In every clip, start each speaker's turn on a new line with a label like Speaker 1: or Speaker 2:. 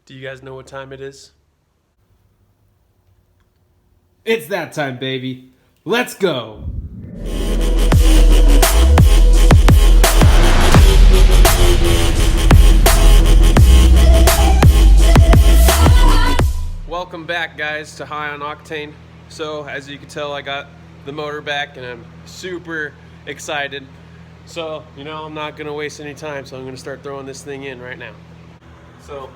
Speaker 1: Do you guys know what time it is?
Speaker 2: It's that time, baby. Let's go.
Speaker 1: Welcome back, guys, to High on Octane. So, as you can tell, I got the motor back and I'm super excited. So, I'm not going to waste any time, so I'm going to start throwing this thing in right now. So,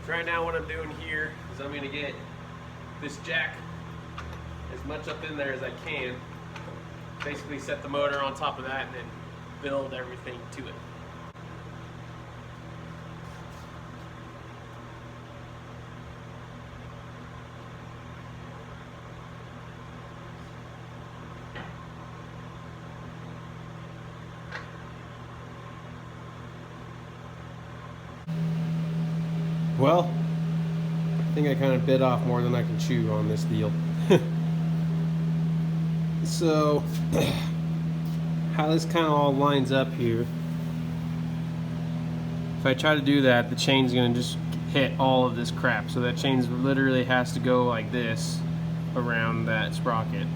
Speaker 1: right now what I'm doing here is I'm going to get this jack as much up in there as I can. Basically set the motor on top of that and then build everything to it.
Speaker 2: Well, I think I kind of bit off more than I can chew on this deal. So, how this kind of all lines up here, if I try to do that, the chain's going to just hit all of this crap. So that chain literally has to go like this around that sprocket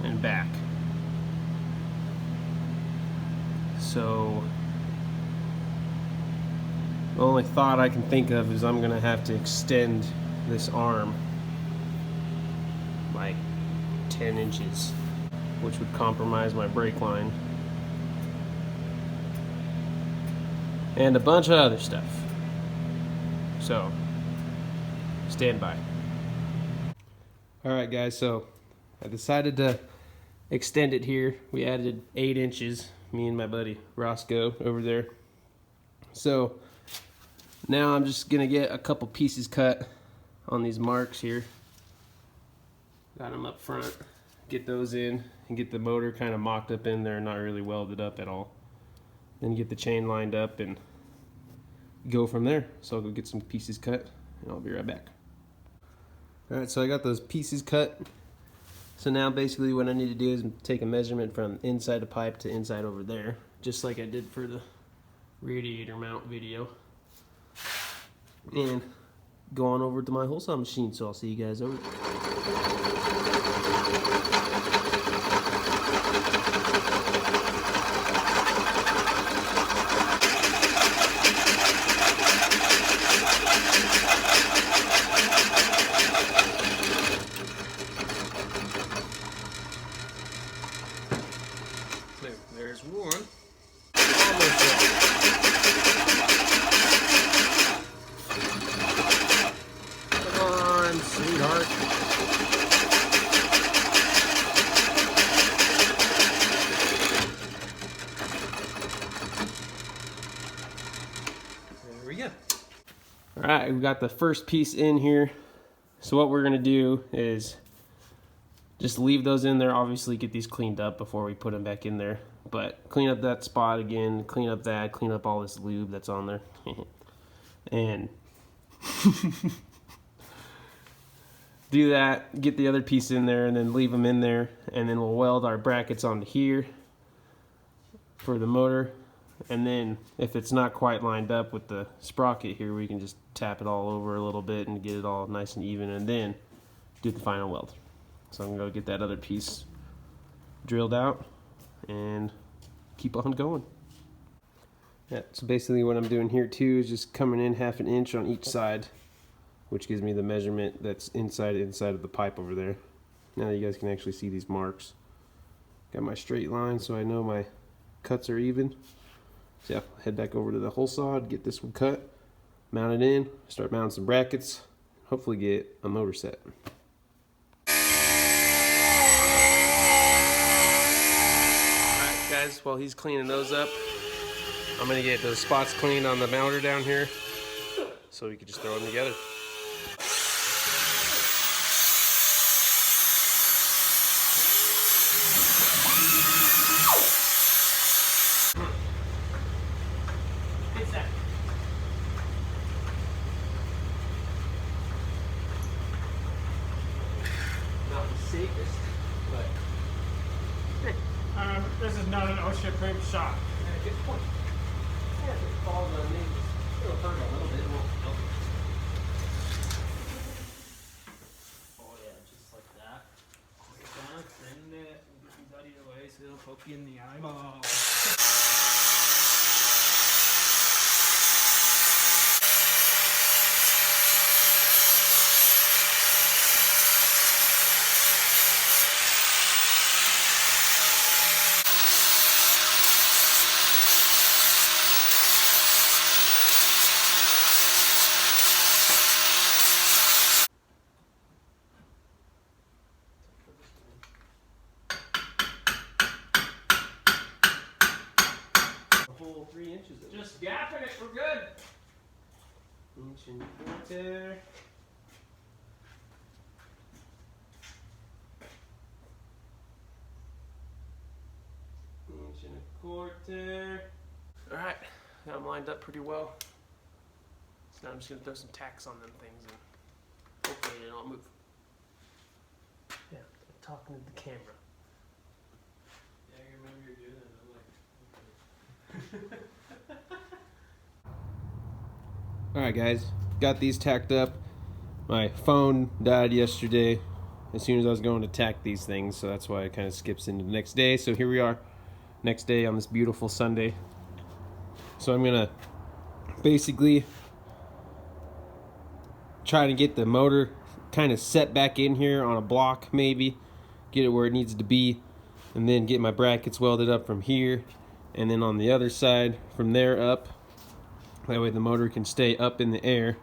Speaker 2: and back. So, the only thought I can think of is I'm going to have to extend this arm like 10 inches, which would compromise my brake line and a bunch of other stuff. So, stand by. Alright guys, so I decided to extend it here. We added 8 inches, me and my buddy Roscoe over there. So, now I'm just going to get a couple pieces cut on these marks here. Got them up front. Get those in and get the motor kind of mocked up in there, not really welded up at all. Then get the chain lined up and go from there. So I'll go get some pieces cut and I'll be right back. Alright, so I got those pieces cut. So now basically what I need to do is take a measurement from inside the pipe to inside over there, just like I did for the radiator mount video. And go on over to my hole saw machine, so I'll see you guys over there.
Speaker 1: There's one. Sweetheart. There we go. Alright, we got the first piece in here. So what we're going to do is just leave those in there. Obviously get these cleaned up before we put them back in there. But clean up that spot again, clean up that, clean up all this lube that's on there. And do that, get the other piece in there, and then leave them in there, and then we'll weld our brackets onto here for the motor. And then if it's not quite lined up with the sprocket here, we can just tap it all over a little bit and get it all nice and even, and then do the final weld. So I'm gonna go get that other piece drilled out and keep on going. Yeah, so basically what I'm doing here too is just coming in 1/2 inch on each side, which gives me the measurement that's inside of the pipe over there. Now you guys can actually see these marks. Got my straight line so I know my cuts are even. So yeah, head back over to the hole saw, get this one cut, mount it in, start mounting some brackets, hopefully get a motor set. Alright guys, while he's cleaning those up, I'm going to get those spots cleaned on the motor down here so we can just throw them together. Safest, but
Speaker 3: this is not an OSHA-approved shot.
Speaker 1: Yeah, good point. Yeah, if it falls on me, it'll hurt a little bit. It won't help.
Speaker 3: poke you in the eyeball.
Speaker 2: Whole 3 inches of it.
Speaker 3: Just gapping it, we're good.
Speaker 2: Inch and a quarter. Inch and a quarter. Alright, got them lined up pretty well. So now I'm just going to throw some tacks on them things and hopefully they don't move. Yeah, I'm talking to the camera.
Speaker 3: Yeah, I remember you're doing that.
Speaker 1: Alright guys, got these tacked up. My phone died yesterday as soon as I was going to tack these things, so that's why it kind of skips into the next day. So here we are, next day on this beautiful Sunday. So I'm gonna basically try to get the motor kind of set back in here on a block, maybe get it where it needs to be, and then get my brackets welded up from here, and then on the other side from there up. That way the motor can stay up in the air.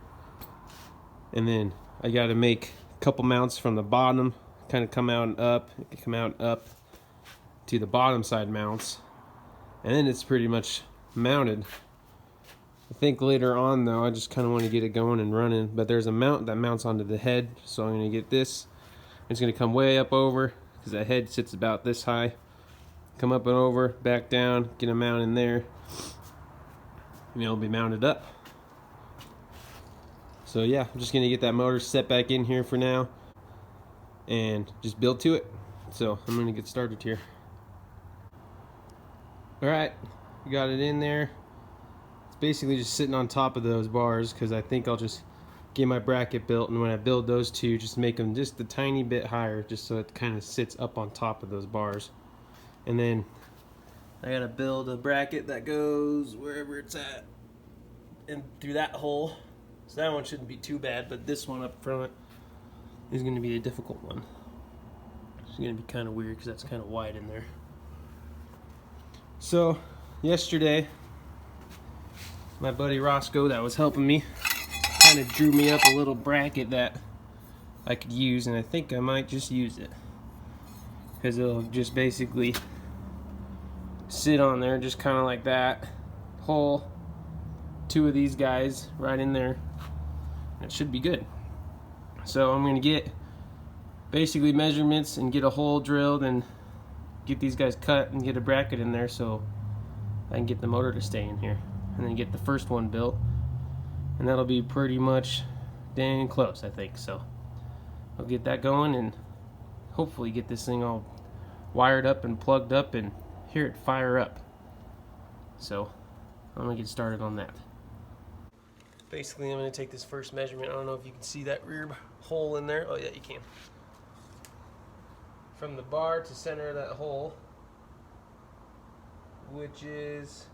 Speaker 1: And then I got to make a couple mounts from the bottom, kind of come out and up to the bottom side mounts. And then it's pretty much mounted. I think later on though, I just kind of want to get it going and running. But there's a mount that mounts onto the head, so I'm going to get this. It's going to come way up over, because that head sits about this high. Come up and over, back down, get a mount in there. And it'll be mounted up. So yeah, I'm just gonna get that motor set back in here for now and just build to it. So I'm gonna get started here. Alright, got it in there. It's basically just sitting on top of those bars, because I think I'll just get my bracket built, and when I build those two, just make them just a tiny bit higher, just so it kind of sits up on top of those bars. And then I gotta build a bracket that goes wherever it's at and through that hole. So that one shouldn't be too bad, but this one up front is gonna be a difficult one. It's gonna be kind of weird because that's kind of wide in there. So yesterday, my buddy Roscoe that was helping me kind of drew me up a little bracket that I could use, and I think I might just use it because it'll just basically sit on there just kind of like that. Hole 2 of these guys right in there. It should be good. So I'm going to get basically measurements and get a hole drilled and get these guys cut and get a bracket in there so I can get the motor to stay in here, and then get the first one built, and that'll be pretty much dang close, I think. So I'll get that going and hopefully get this thing all wired up and plugged up and hear it fire up. So I'm gonna get started on that. Basically, I'm gonna take this first measurement. I don't know if you can see that rear hole in there. Oh yeah, you can. From the bar to center of that hole, which is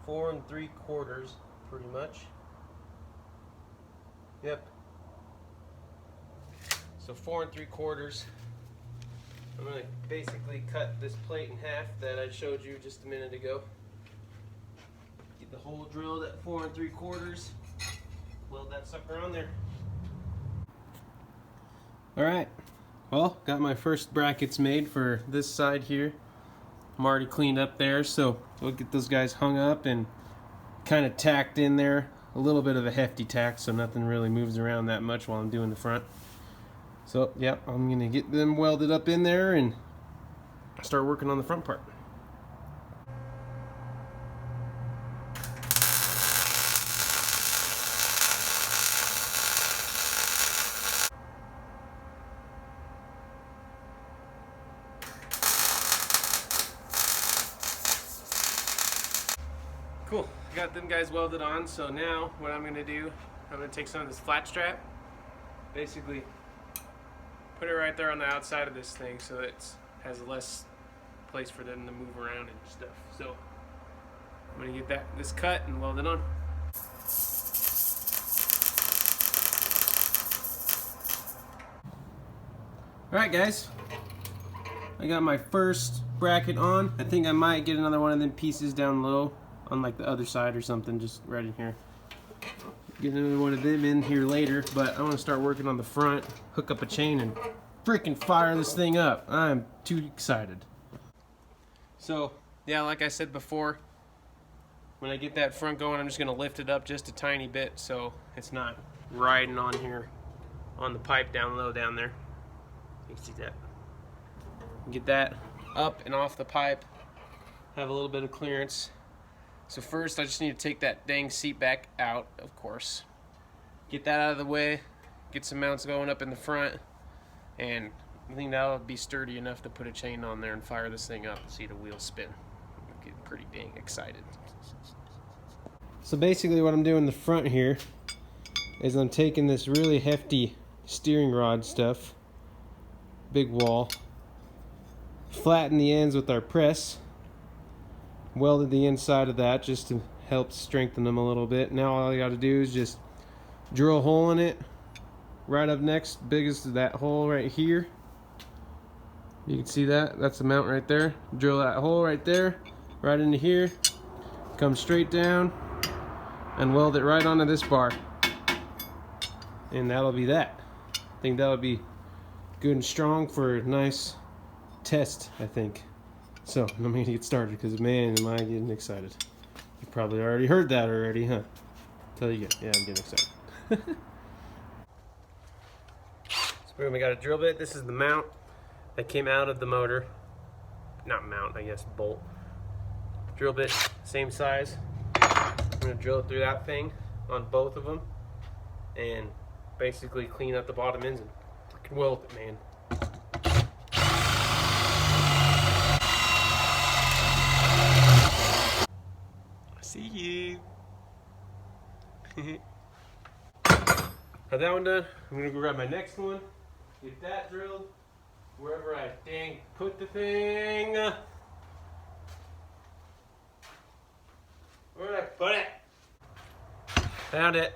Speaker 1: 4 3/4, pretty much. Yep. So 4 3/4. I'm going to basically cut this plate in half that I showed you just a minute ago. Get the hole drilled at 4 3/4. Weld that sucker on there. Alright, well, got my first brackets made for this side here. I'm already cleaned up there, so we'll get those guys hung up and kind of tacked in there. A little bit of a hefty tack, so nothing really moves around that much while I'm doing the front. So, yep, I'm going to get them welded up in there and start working on the front part. Cool, got them guys welded on, so now what I'm going to do, I'm going to take some of this flat strap, basically put it right there on the outside of this thing so it has less
Speaker 2: place for them to move around and stuff. So I'm gonna get this cut and weld it on. Alright guys, I got my first bracket on. I think I might get another one of them pieces down low on like the other side or something, just right in here. Get another one of them in here later, but I want to start working on the front, hook up a chain and freaking fire this thing up. I'm too excited. So yeah, like I said before, when I get that front going, I'm just going to lift it up just a tiny bit so it's not riding on here on the pipe down low down there. You can see that. Get that up and off the pipe, have a little bit of clearance. So first I just need to take that dang seat back out, of course. Get that out of the way, get some mounts going up in the front, and I think that'll be sturdy enough to put a chain on there and fire this thing up and see the wheels spin. I'm getting pretty dang excited. So basically what I'm doing in the front here is I'm taking this really hefty steering rod stuff, big wall, flatten the ends with our press, welded the inside of that just to help strengthen them a little bit. Now all I got to do is just drill a hole in it right up next, big as that hole right here. You can see that, that's the mount right there. Drill that hole right there, right into here, come straight down and weld it right onto this bar, and that'll be that. I think that'll be good and strong for a nice test, I think. So I'm gonna get started because man, am I getting excited. You probably already heard that already, huh? Tell you again, yeah, I'm getting excited. So we got a drill bit. This is the mount that came out of the motor. Not mount, I guess, bolt. Drill bit, same size. I'm gonna drill it through that thing on both of them and basically clean up the bottom ends and freaking weld it, man. See you. Got that one done. I'm gonna go grab my next one, get that drilled wherever I dang put the thing. Where did I put it? Found it.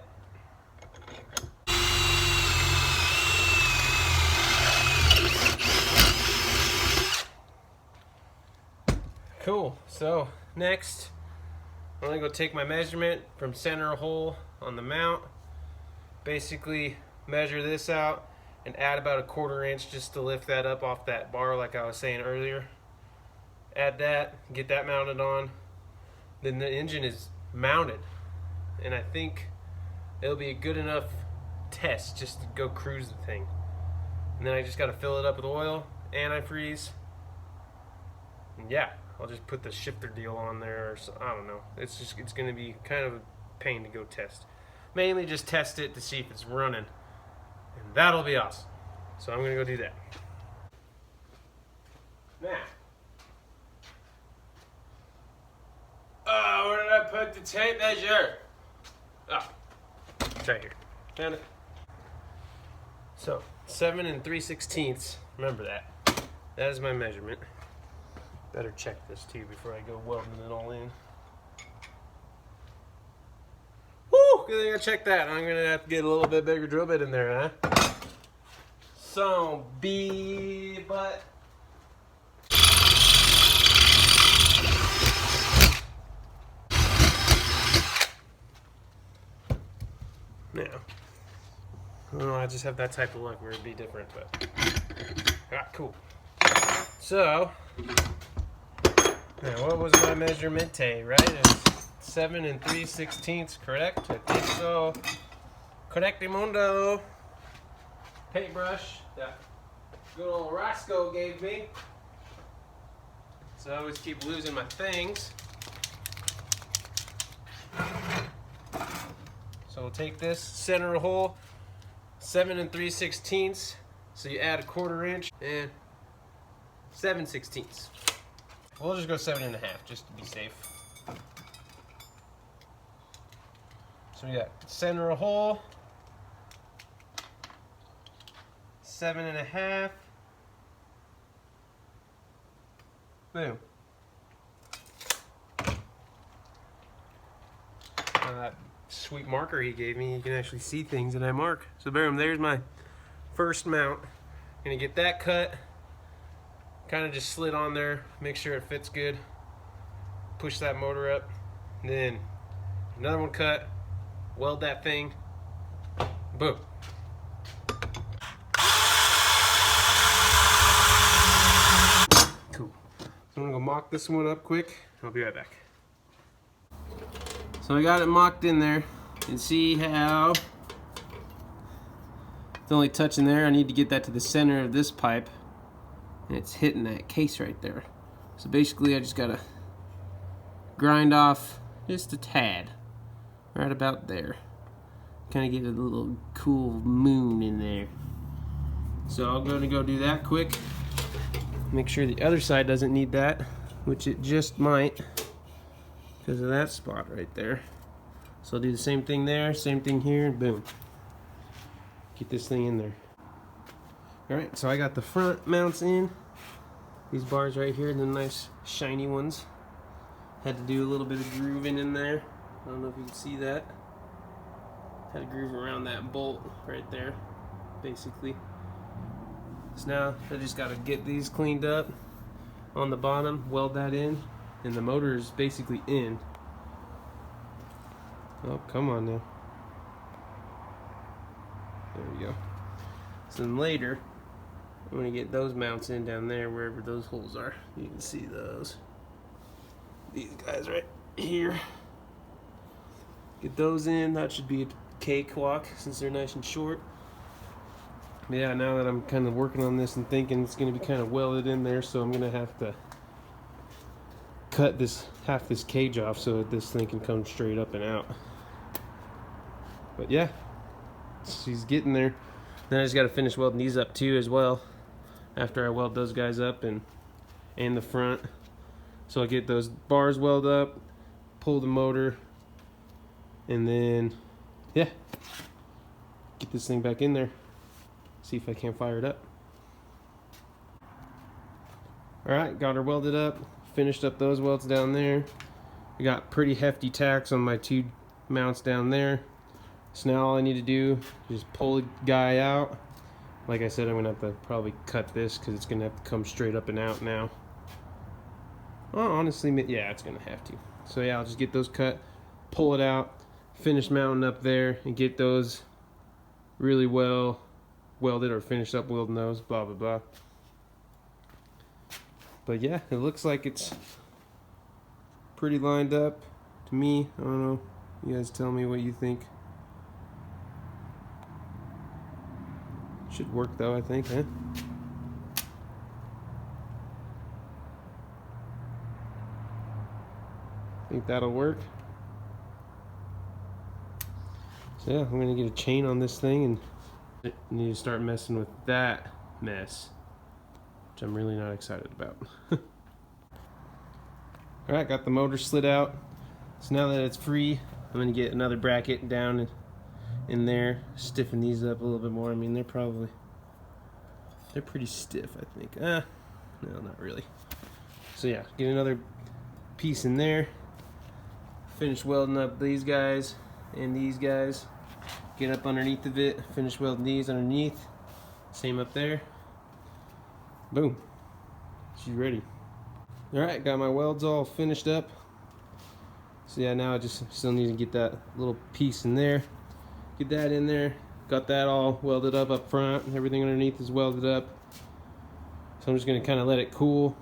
Speaker 2: Cool. So next, I'm gonna go take my measurement from center hole on the mount. Basically measure this out and add about a 1/4 inch just to lift that up off that bar like I was saying earlier. Add that, get that mounted on. Then the engine is mounted, and I think it'll be a good enough test just to go cruise the thing. And then I just got to fill it up with oil, antifreeze, and yeah, I'll just put the shifter deal on there, or so, I don't know. It's going to be kind of a pain to go test. Mainly just test it to see if it's running, and that'll be awesome. So I'm going to go do that. Now, oh, where did I put the tape measure? Oh, it's right here. Found it. So 7 3/16. Remember that. That is my measurement. Better check this too before I go welding it all in. Woo! Good thing I checked that. I'm gonna have to get a little bit bigger drill bit in there, huh? So butt. Now, well, I just have that type of luck where it'd be different, but cool. So, now what was my measurement tape, right? It's 7 3/16, correct? I think so. Correctamundo. Paintbrush that good old Roscoe gave me. So I always keep losing my things. So we'll take this center hole, 7 3/16. So you add a 1/4 inch and 7/16. We'll just go 7 1/2 just to be safe. So we got center hole, 7 1/2, Boom. That sweet marker he gave me, you can actually see things that I mark. So boom, there's my first mount. Gonna get that cut. Kind of just slid on there, make sure it fits good. Push that motor up. And then another one cut. Weld that thing. Boom. Cool. So I'm gonna go mock this one up quick. I'll be right back. So I got it mocked in there. You can see how it's only touching there. I need to get that to the center of this pipe, and it's hitting that case right there. So basically I just gotta grind off just a tad, right about there. Kind of get a little cool moon in there. So I'm gonna go do that quick. Make sure the other side doesn't need that, which it just might, because of that spot right there. So I'll do the same thing there, same thing here, and boom. Get this thing in there. Alright, so I got the front mounts in. These bars right here, the nice shiny ones. Had to do a little bit of grooving in there. I don't know if you can see that. Had to groove around that bolt right there, basically. So now I just got to get these cleaned up on the bottom, weld that in, and the motor is basically in. Oh, come on now. There we go. So then later, I'm going to get those mounts in down there, wherever those holes are. You can see those. These guys right here. Get those in. That should be a cakewalk since they're nice and short. Yeah, now that I'm kind of working on this and thinking it's going to be kind of welded in there, so I'm going to have to cut this half this cage off so that this thing can come straight up and out. But yeah, she's getting there. Then I just got to finish welding these up too as well after I weld those guys up and the front. So I get those bars welded up, pull the motor, and then yeah, get this thing back in there. See if I can't fire it up. Alright, got her welded up, finished up those welds down there. I got pretty hefty tacks on my two mounts down there. So now all I need to do is pull the guy out. Like I said, I'm going to have to probably cut this because it's going to have to come straight up and out now. Oh, honestly, yeah, it's going to have to. So yeah, I'll just get those cut, pull it out, finish mounting up there, and get those really well welded or finished up welding those, blah, blah, blah. But yeah, it looks like it's pretty lined up to me. I don't know. You guys tell me what you think. Should work though, I think, huh? Think that'll work. So yeah, I'm gonna get a chain on this thing and I need to start messing with that mess, which I'm really not excited about. Alright, got the motor slid out. So now that it's free, I'm gonna get another bracket down in there, stiffen these up a little bit more. I mean, they're pretty stiff, I think. No, not really. So yeah, get another piece in there, finish welding up these guys and these guys, get up underneath of it, finish welding these underneath, same up there. Boom, she's ready. Alright, got my welds all finished up. So yeah, now I just still need to get that little piece in there. Get that in there. Got that all welded up front. Everything underneath is welded up. So I'm just going to kind of let it cool.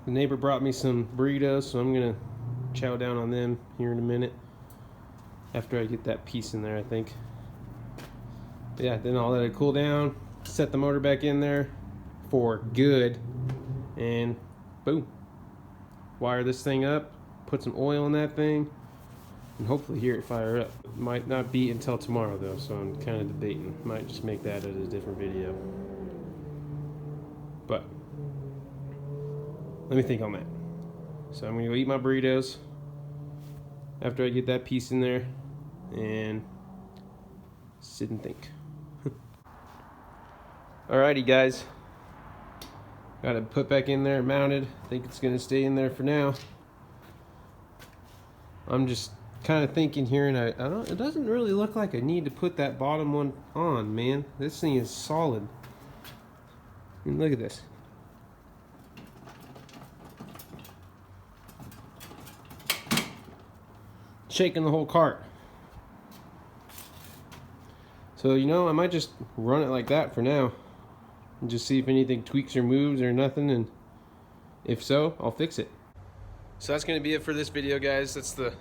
Speaker 2: The neighbor brought me some burritos, so I'm going to chow down on them here in a minute. After I get that piece in there, I think. But yeah, then I'll let it cool down. Set the motor back in there for good. And boom. Wire this thing up. Put some oil in that thing. And hopefully hear it fire up. It might not be until tomorrow though, so I'm kind of debating. Might just make that as a different video. But let me think on that. So I'm gonna go eat my burritos after I get that piece in there and sit and think. Alrighty guys.
Speaker 1: Got it put back in there, mounted. I think it's gonna stay in there for now. I'm just kind of thinking here, and I don't. It doesn't really look like I need to put that bottom one on, man. This thing is solid. I mean, look at this. Shaking the whole cart. So, you know, I might just run it like that for now and just see if anything tweaks or moves or nothing, and if so, I'll fix it. So that's going to be it for this video, guys. That's the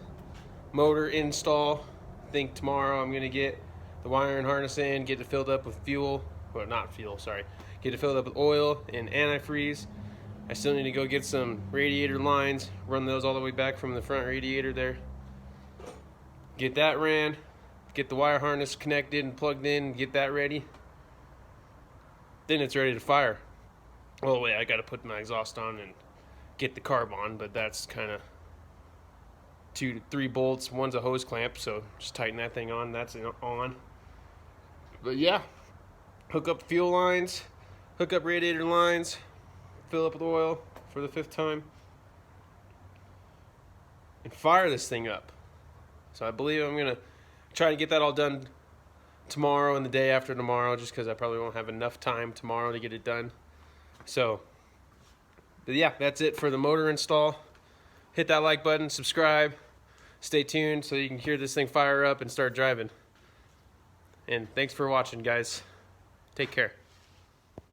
Speaker 1: motor install. I think tomorrow I'm going to get the wire and harness in, get it filled up with fuel, well, not fuel, sorry, get it filled up with oil and antifreeze. I still need to go get some radiator lines, run those all the way back from the front radiator there. Get that ran, get the wire harness connected and plugged in, get that ready. Then it's ready to fire. Well, wait, I got to put my exhaust on and get the carb on, but that's kind of 2 to 3 bolts. One's a hose clamp, so just tighten that thing on. That's on. But yeah, hook up fuel lines, hook up radiator lines, fill up with oil for the 5th time, and fire this thing up. So I believe I'm going to try to get that all done tomorrow and the day after tomorrow, just because I probably won't have enough time tomorrow to get it done. So, but yeah, that's it for the motor install. Hit that like button, subscribe, stay tuned so you can hear this thing fire up and start driving. And thanks for watching, guys. Take care.